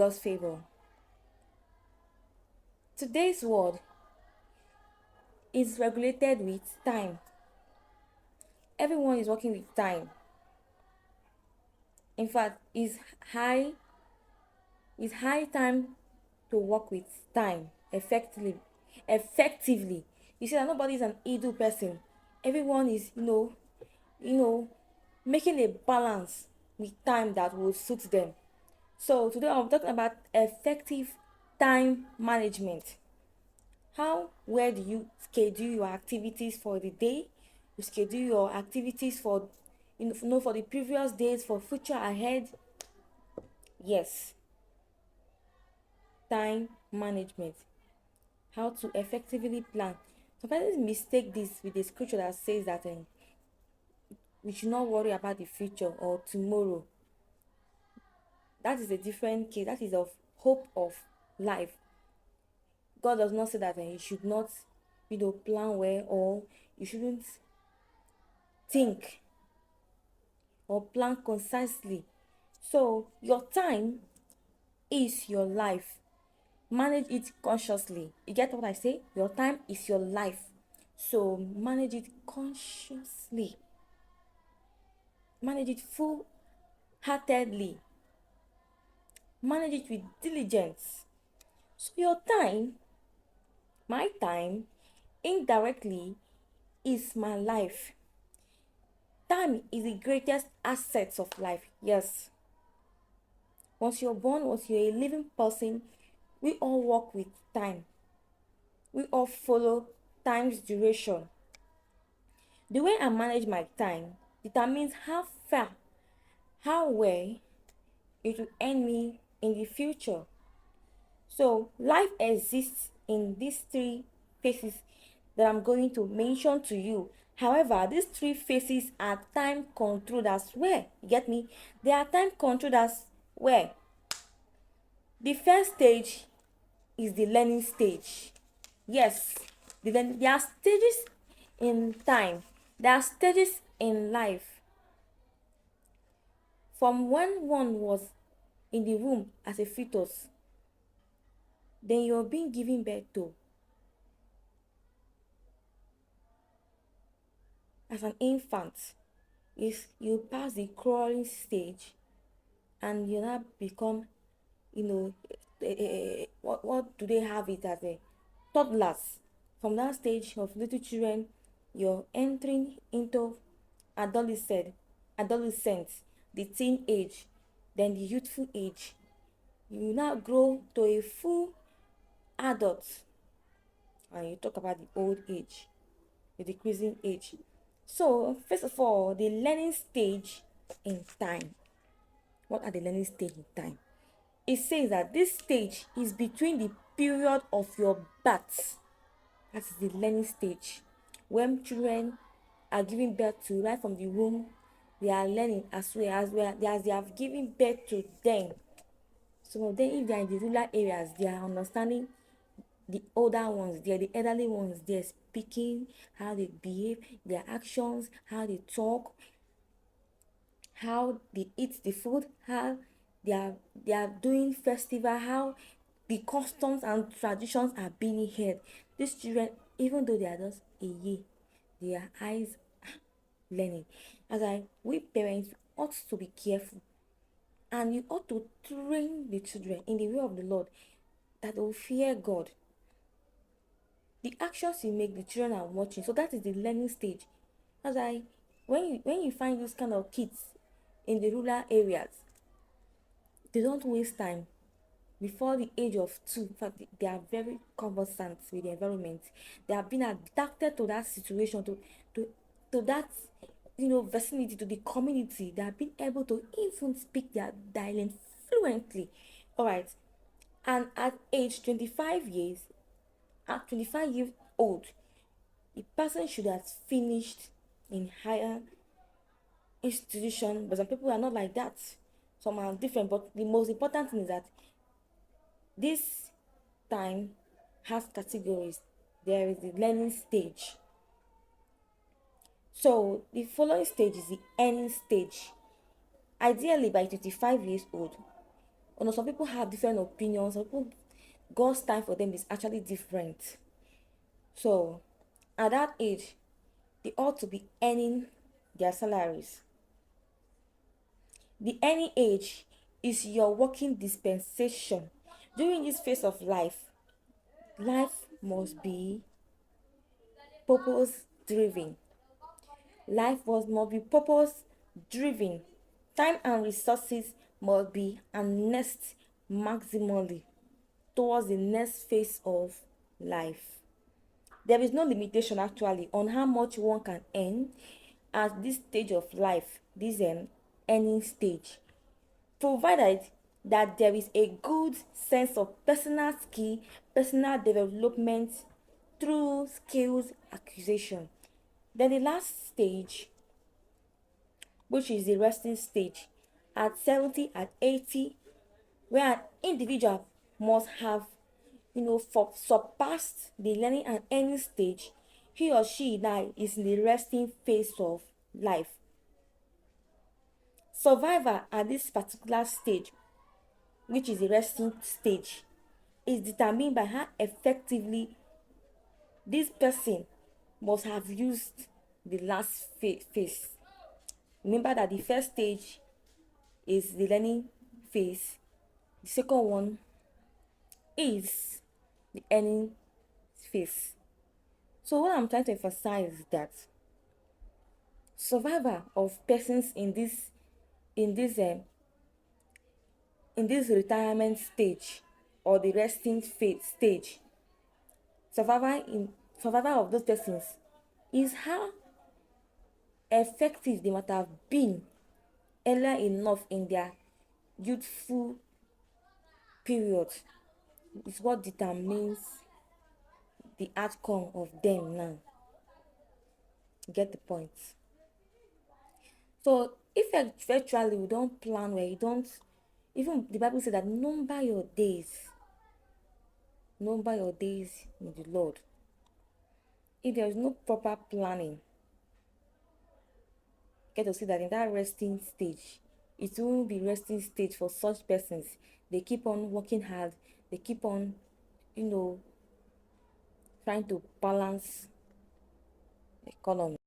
God's favor. Today's world is regulated with time. Everyone is working with time. In fact, it's high time to work with time effectively. Effectively. You see that nobody is an idle person. Everyone is, you know, making a balance with time that will suit them. So today I'm talking about effective time management. Where do you schedule your activities for the day? You schedule your activities for for the previous days, for future ahead. Yes, time management. How to effectively plan. Some persons mistake this with the scripture that says that we should not worry about the future or tomorrow. That is a different case. That is of hope of life. God does not say that you should not, plan well, or you shouldn't think or plan concisely. So your time is your life. Manage it consciously. You get what I say? Your time is your life. So manage it consciously. Manage it full heartedly. Manage it with diligence. So your time, my time, indirectly is my life. Time is the greatest asset of life. Yes. Once you're born, once you're a living person, we all work with time. We all follow time's duration. The way I manage my time determines how far, how well it will end me in the future. So life exists in these three phases that I'm going to mention to you. However, these three phases are time controlled as well. You get me? They are time controlled as well. The first stage is the learning stage. Yes, there are stages in time. There are stages in life. From when one was in the womb as a fetus, then you're being given birth to as an infant. Is you pass the crawling stage and you now become, what do they have it as a toddlers. From that stage of little children, you're entering into adolescence, the teen age, then the youthful age. You now grow to a full adult, and you talk about the old age, the decreasing age. So first of all, the learning stage in time. What are the learning stage in time? It says that this stage is between the period of your birth. That is the learning stage. When children are giving birth to, right from the womb, they are learning as they have given birth to them. Some of them, if they are in the rural areas, they are understanding the older ones, they are the elderly ones, they're speaking, how they behave, their actions, how they talk, how they eat the food, how they are doing festival, how the customs and traditions are being held. These children, even though they are just a year, their eyes learning. We parents ought to be careful, and you ought to train the children in the way of the Lord, that they will fear God. The actions you make, the children are watching. So that is the learning stage. as I when you find those kind of kids in the rural areas, they don't waste time. Before the age of 2, in fact, they are very conversant with the environment. They have been adapted to that situation, to to that vicinity, to the community. They have been able to even speak their dialect fluently. All right. And at age 25 years, at 25 years old, the person should have finished in higher institution. But some people are not like that. Some are different. But the most important thing is that this time has categories. There is the learning stage. So the following stage is the earning stage. Ideally by 25 years old, Some people have different opinions. Some people, God's time for them is actually different. So at that age, they ought to be earning their salaries. The earning age is your working dispensation. During this phase of life, life must be purpose driven. Life must be purpose driven. Time and resources must be harnessed maximally towards the next phase of life. There is no limitation actually on how much one can earn at this stage of life, this earning stage, provided that there is a good sense of personal skill, personal development through skills acquisition. Then the last stage, which is the resting stage, at 70, at 80, where an individual must have, surpassed the learning and earning stage. He or she now is in the resting phase of life. Survivor at this particular stage, which is the resting stage, is determined by how effectively this person must have used the last phase. Remember that the first stage is the learning phase. The second one is the earning phase. So what I'm trying to emphasize is that survival of persons in this um, in this retirement stage or the resting phase stage, survival of those persons is how effective they might have been earlier enough in their youthful period. Is what determines the outcome of them now. Get the point? So if virtually we don't plan well, you don't, even the Bible said that number your days in the Lord. If there is no proper planning, get to see that in that resting stage, it won't be resting stage for such persons. They keep on working hard, they keep on, trying to balance the economy.